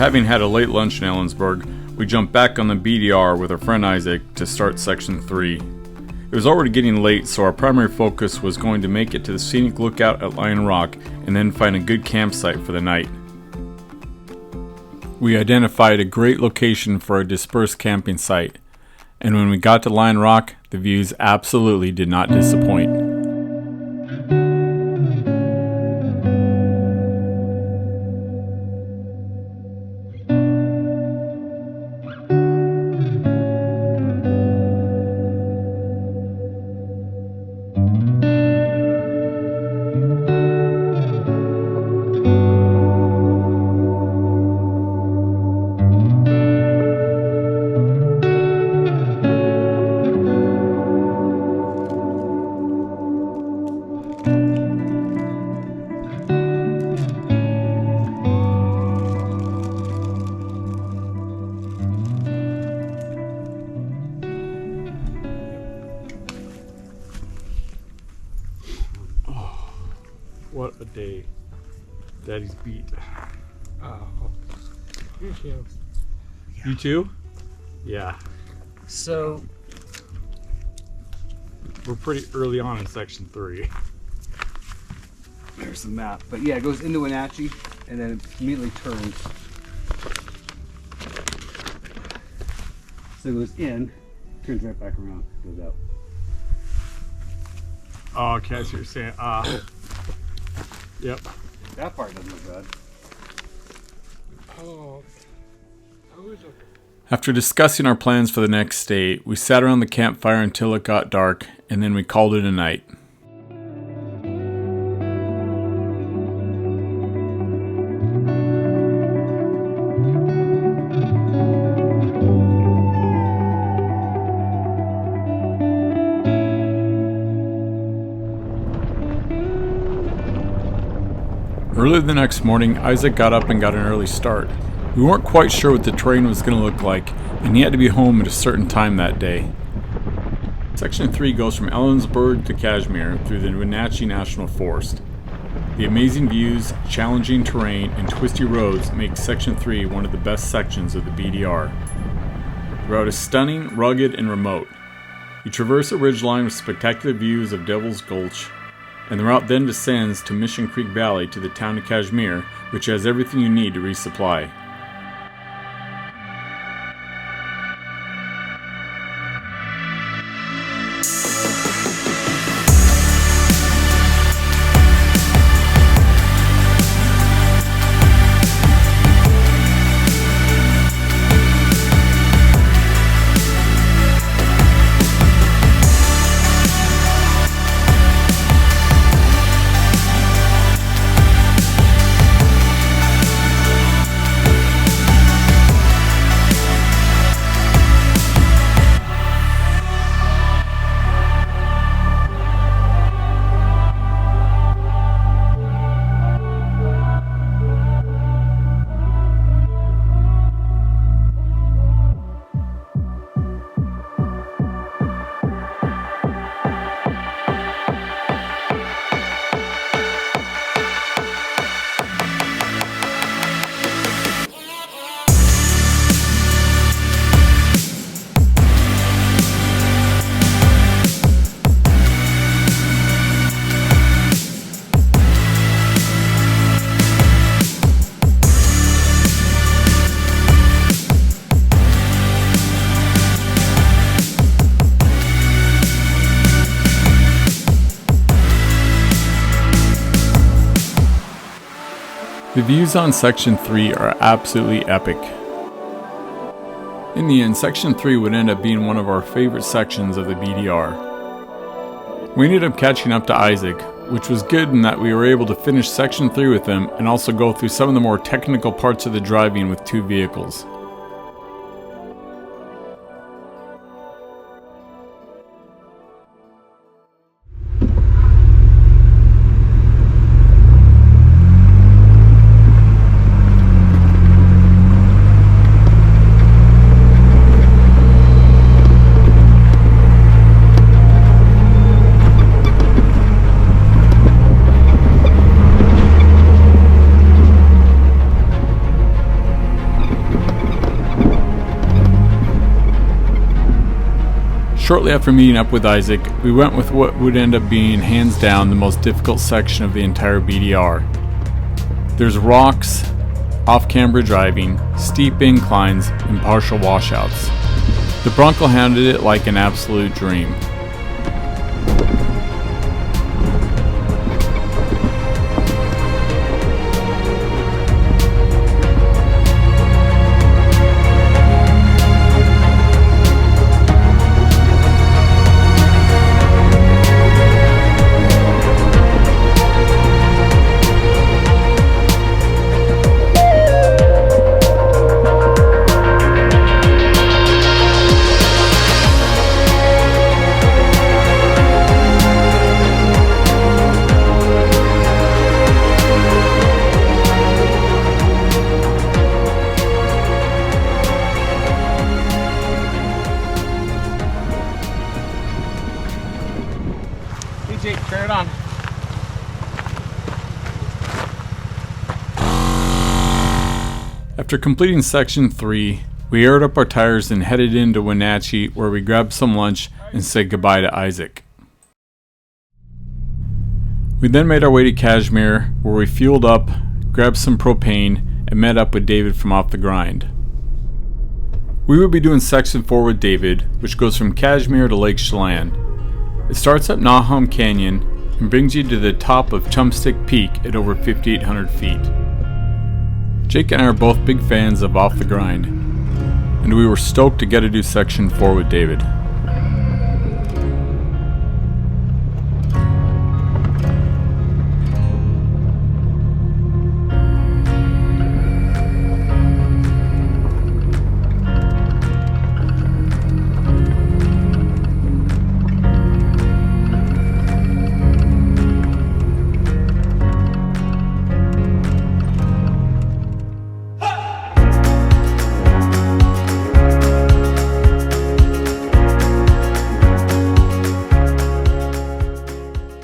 having had a late lunch in Ellensburg, we jumped back on the BDR with our friend Isaac to start Section 3. It was already getting late, so our primary focus was going to make it to the scenic lookout at Lion Rock and then find a good campsite for the night. We identified a great location for a dispersed camping site, and when we got to Lion Rock, the views absolutely did not disappoint. What a day. Daddy's beat. Oh, you too. Yeah. You too? Yeah. So, we're pretty early on in Section 3. There's the map. But yeah, it goes into Wenatchee and then it immediately turns. So it goes in, turns right back around, goes out. Oh, okay, so you're saying, yep. That part doesn't look bad. oh, After discussing our plans for the next day, we sat around the campfire until it got dark, and then we called it a night. Early the next morning, Isaac got up and got an early start. We weren't quite sure what the terrain was going to look like, and he had to be home at a certain time that day. Section 3 goes from Ellensburg to Kashmir through the Wenatchee National Forest. The amazing views, challenging terrain, and twisty roads make Section 3 one of the best sections of the BDR. The route is stunning, rugged, and remote. You traverse a ridgeline with spectacular views of Devil's Gulch, and the route then descends to Mission Creek Valley to the town of Kashmir, which has everything you need to resupply. The views on Section 3 are absolutely epic. In the end, Section 3 would end up being one of our favorite sections of the BDR. We ended up catching up to Isaac, which was good in that we were able to finish Section 3 with him and also go through some of the more technical parts of the driving with two vehicles. Shortly after meeting up with Isaac, we went with what would end up being hands down the most difficult section of the entire BDR. There's rocks, off-camber driving, steep inclines, and partial washouts. The Bronco handled it like an absolute dream. Jake, turn it on. After completing section 3, we aired up our tires and headed into Wenatchee, where we grabbed some lunch and said goodbye to Isaac. We then made our way to Kashmir, where we fueled up, grabbed some propane, and met up with David from Off the Grind. We will be doing section 4 with David, which goes from Kashmir to Lake Chelan. It starts at Nahum Canyon and brings you to the top of Chumstick Peak at over 5,800 feet. Jake and I are both big fans of Off the Grind, and we were stoked to get to do section 4 with David.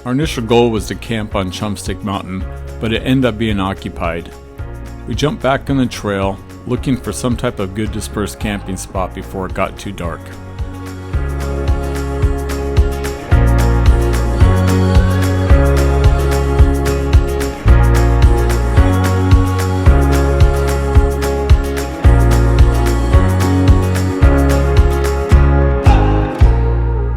Our initial goal was to camp on Chumstick Mountain, but it ended up being occupied. We jumped back on the trail, looking for some type of good dispersed camping spot before it got too dark.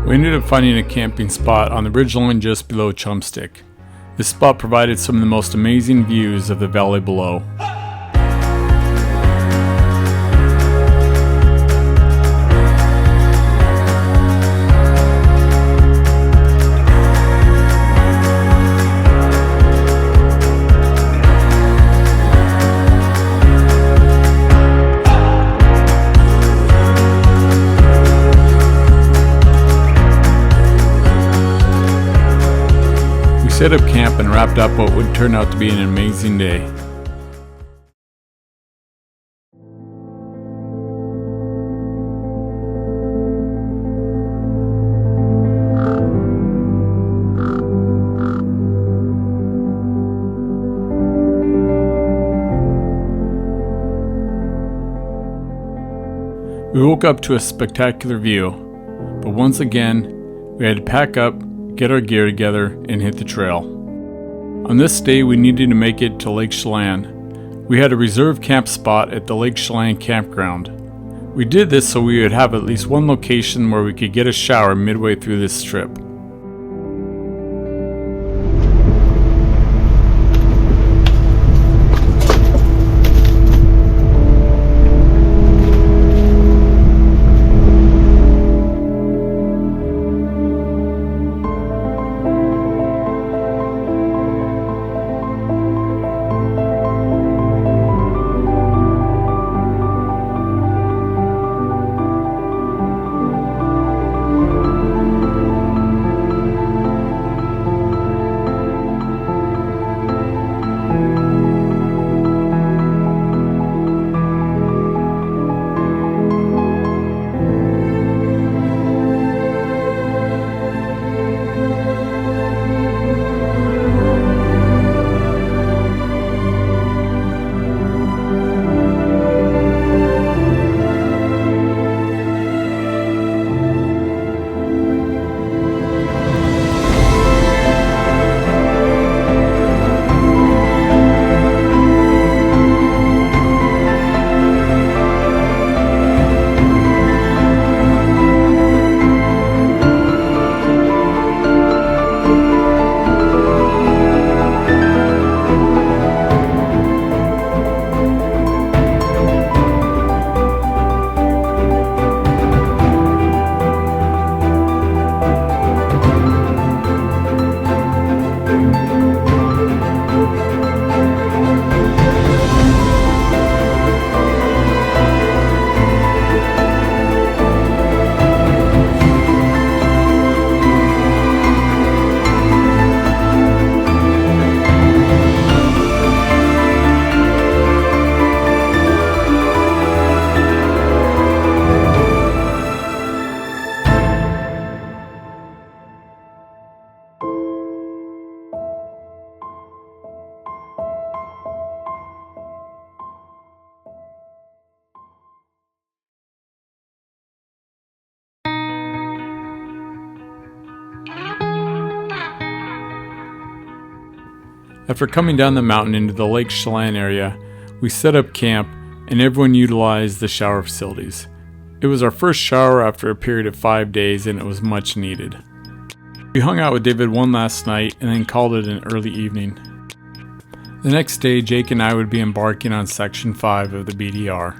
We ended up finding a camping spot on the ridgeline just below Chumstick. This spot provided some of the most amazing views of the valley below. We set up camp and wrapped up what would turn out to be an amazing day. We woke up to a spectacular view, but once again, we had to pack up, get our gear together, and hit the trail. On this day, we needed to make it to Lake Chelan. We had a reserved camp spot at the Lake Chelan campground. We did this so we would have at least one location where we could get a shower midway through this trip. After coming down the mountain into the Lake Chelan area, we set up camp and everyone utilized the shower facilities. It was our first shower after a period of 5 days and it was much needed. We hung out with David one last night and then called it an early evening. The next day, Jake and I would be embarking on Section 5 of the BDR.